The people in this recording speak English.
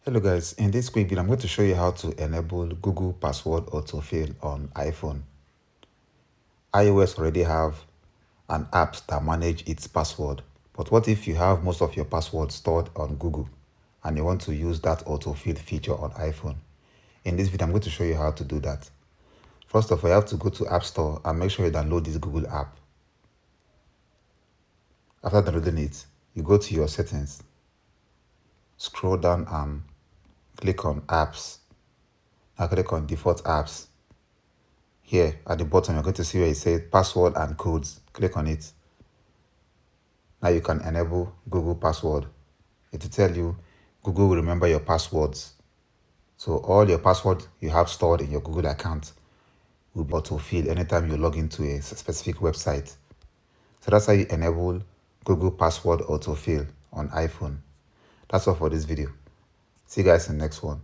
Hello guys, in this quick video I'm going to show you how to enable Google Password AutoFill on iPhone. iOS already have an app that manage its password, but what if you have most of your passwords stored on Google and you want to use that autofill feature on iPhone? In this video I'm going to show you how to do that. First of all, you have to go to App Store and make sure you download this Google app. After downloading it, you go to your settings, scroll down and click on apps. Now click on default apps. Here at the bottom, you're going to see where it says password and codes. Click on it. Now you can enable Google Password. It will tell you Google will remember your passwords. So all your passwords you have stored in your Google account will be autofill anytime you log into a specific website. So that's how you enable Google Password AutoFill on iPhone. That's all for this video. See you guys in the next one.